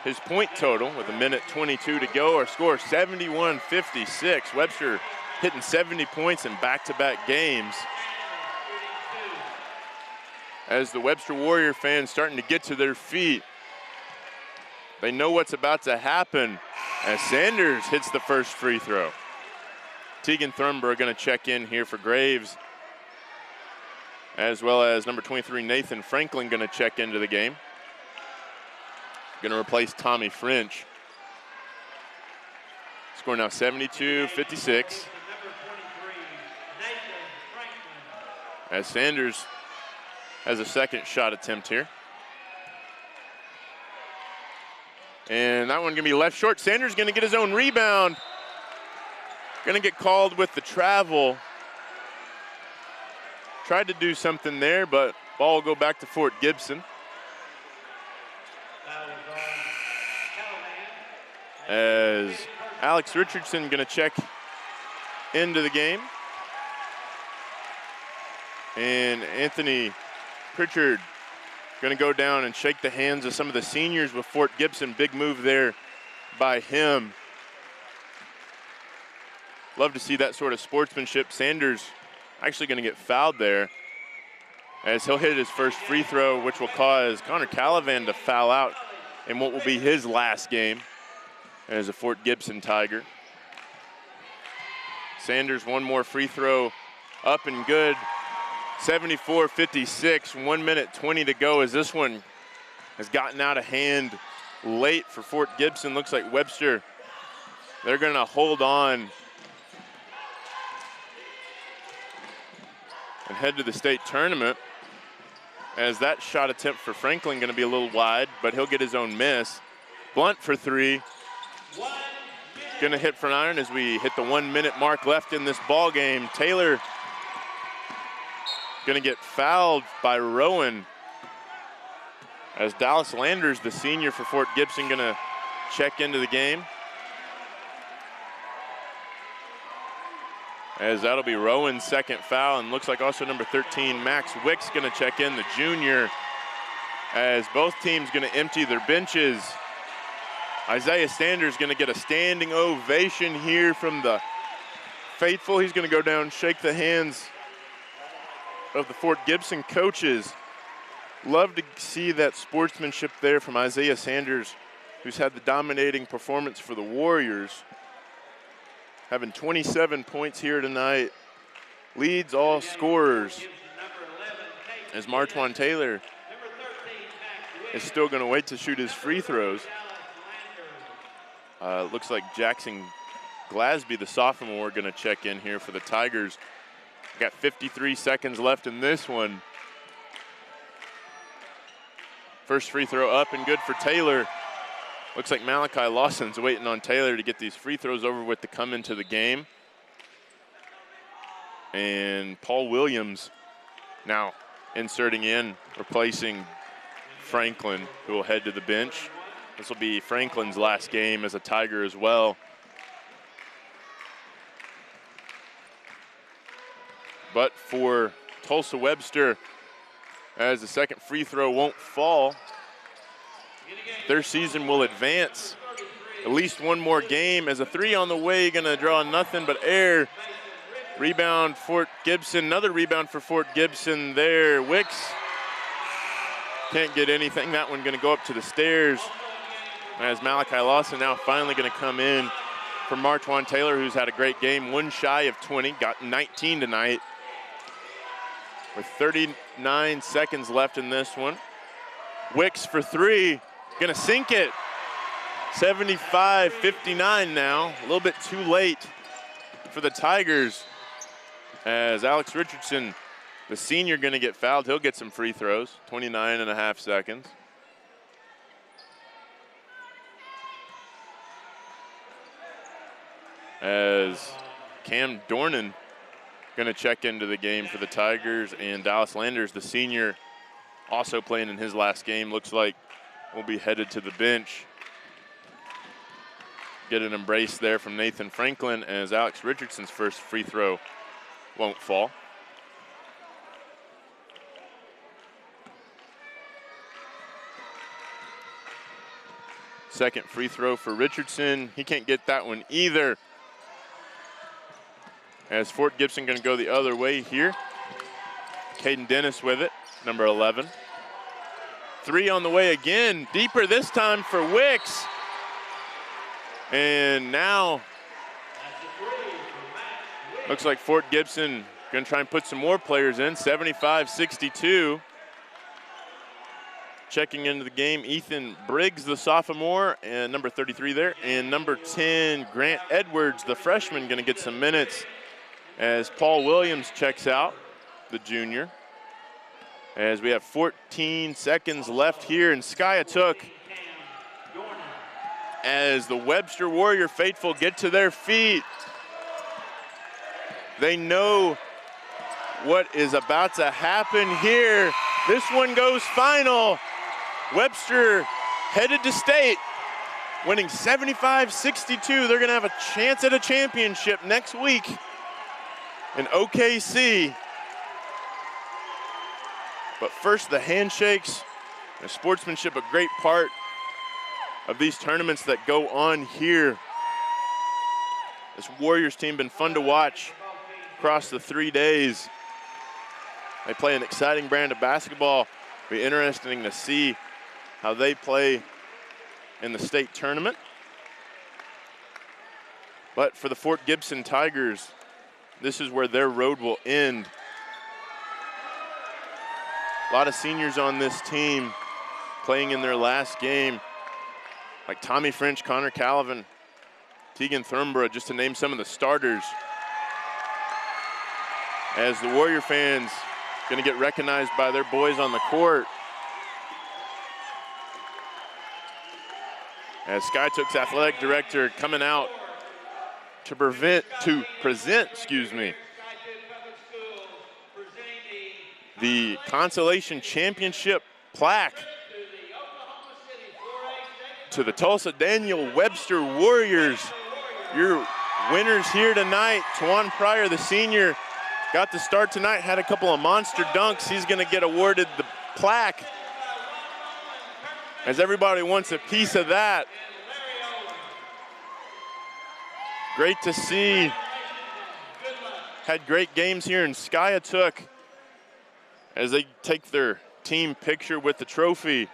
his point total with a minute 22 to go. Our score 71-56. Webster hitting 70 points in back-to-back games. As the Webster Warrior fans starting to get to their feet. They know what's about to happen as Sanders hits the first free throw. Tegan Thurmberg gonna check in here for Graves, as well as number 23, Nathan Franklin, gonna check into the game. Gonna replace Tommy French. Score now 72-56. As Sanders has a second shot attempt here. And that one gonna be left short. Sanders gonna get his own rebound. Gonna get called with the travel. Tried to do something there, but ball will go back to Fort Gibson. As Alex Richardson gonna check into the game. And Anthony Pritchard gonna go down and shake the hands of some of the seniors with Fort Gibson. Big move there by him. Love to see that sort of sportsmanship. Sanders actually gonna get fouled there as he'll hit his first free throw, which will cause Connor Calavan to foul out in what will be his last game as a Fort Gibson Tiger. Sanders one more free throw up and good. 74-56, 1 minute 20 to go as this one has gotten out of hand late for Fort Gibson. Looks like Webster, they're gonna hold on and head to the state tournament, as that shot attempt for Franklin gonna be a little wide, but he'll get his own miss. Blunt for 3. Gonna hit front iron as we hit the 1 minute mark left in this ball game. Taylor Gonna get fouled by Rowan, as Dallas Landers, the senior for Fort Gibson, gonna check into the game. As that'll be Rowan's second foul, and looks like also number 13, Max Wicks, gonna check in, the junior, as both teams gonna empty their benches. Isaiah Sanders gonna get a standing ovation here from the faithful. He's gonna go down, shake the hands of the Fort Gibson coaches. Love to see that sportsmanship there from Isaiah Sanders, who's had the dominating performance for the Warriors, having 27 points here tonight, leads all scorers, as Martwan Taylor is still gonna wait to shoot his free throws. Looks like Jackson Glasby, the sophomore, gonna check in here for the Tigers. Got 53 seconds left in this one. First free throw up and good for Taylor. Looks like Malachi Lawson's waiting on Taylor to get these free throws over with to come into the game. And Paul Williams now inserting in, replacing Franklin, who will head to the bench. This will be Franklin's last game as a Tiger as well. But for Tulsa Webster, as the second free throw won't fall, their season will advance at least one more game, as a three on the way, gonna draw nothing but air. Rebound Fort Gibson, another rebound for Fort Gibson there. Wicks can't get anything. That one gonna go up to the stairs, as Malachi Lawson now finally gonna come in for Martwan Taylor, who's had a great game, one shy of 20, got 19 tonight. With 39 seconds left in this one. Wicks for three, gonna sink it. 75-59 now, a little bit too late for the Tigers, as Alex Richardson, the senior, gonna get fouled. He'll get some free throws, 29.5 seconds. As Cam Dornan gonna check into the game for the Tigers, and Dallas Landers, the senior, also playing in his last game, looks like will be headed to the bench. Get an embrace there from Nathan Franklin, as Alex Richardson's first free throw won't fall. Second free throw for Richardson. He can't get that one either, as Fort Gibson gonna go the other way here. Caden Dennis with it, number 11. Three on the way again, deeper this time for Wicks. And now, looks like Fort Gibson gonna try and put some more players in, 75-62. Checking into the game, Ethan Briggs, the sophomore, and number 33 there, and number 10, Grant Edwards, the freshman, gonna get some minutes, as Paul Williams checks out, the junior. As we have 14 seconds left here, and Skiatook, as the Webster Warrior faithful get to their feet. They know what is about to happen here. This one goes final. Webster headed to state, winning 75-62. They're gonna have a chance at a championship next week in OKC. But first, the handshakes and sportsmanship, a great part of these tournaments that go on here. This Warriors team been fun to watch across the 3 days. They play an exciting brand of basketball. Be interesting to see how they play in the state tournament. But for the Fort Gibson Tigers, this is where their road will end. A lot of seniors on this team playing in their last game, like Tommy French, Connor Calvin, Tegan Thurmborough, just to name some of the starters. As the Warrior fans gonna get recognized by their boys on the court. As Skiatook's athletic director coming out to present, the Consolation Championship plaque to the Tulsa Daniel Webster Warriors. Your winners here tonight. Twan Pryor, the senior, got to start tonight, had a couple of monster dunks. He's gonna get awarded the plaque, as everybody wants a piece of that. Great to see. Had great games here in Skiatook as they take their team picture with the trophy.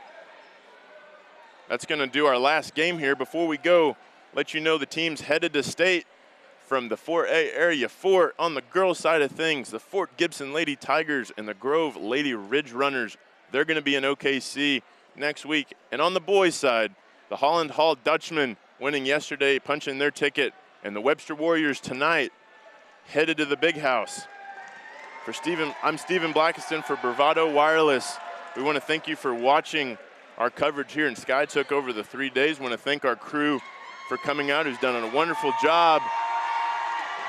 That's gonna do our last game here. Before we go, let you know the teams headed to state from the 4A area. Fort on the girls' side of things, the Fort Gibson Lady Tigers and the Grove Lady Ridge Runners. They're gonna be in OKC next week. And on the boys' side, the Holland Hall Dutchmen winning yesterday, punching their ticket, and the Webster Warriors tonight headed to the big house. I'm Stephen Blackiston for Bravado Wireless. We want to thank you for watching our coverage here in Skiatook over the 3 days. We want to thank our crew for coming out, who's done a wonderful job.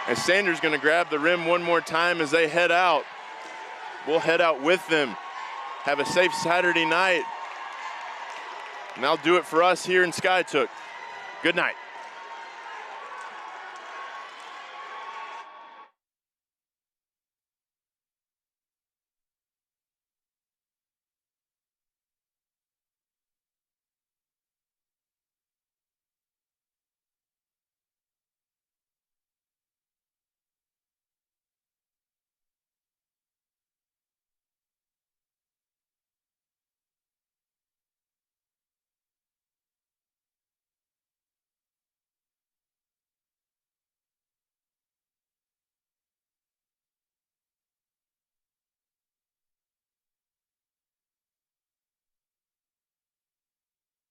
As Sanders going to grab the rim one more time as they head out. We'll head out with them. Have a safe Saturday night. And that'll do it for us here in Skiatook. Good night.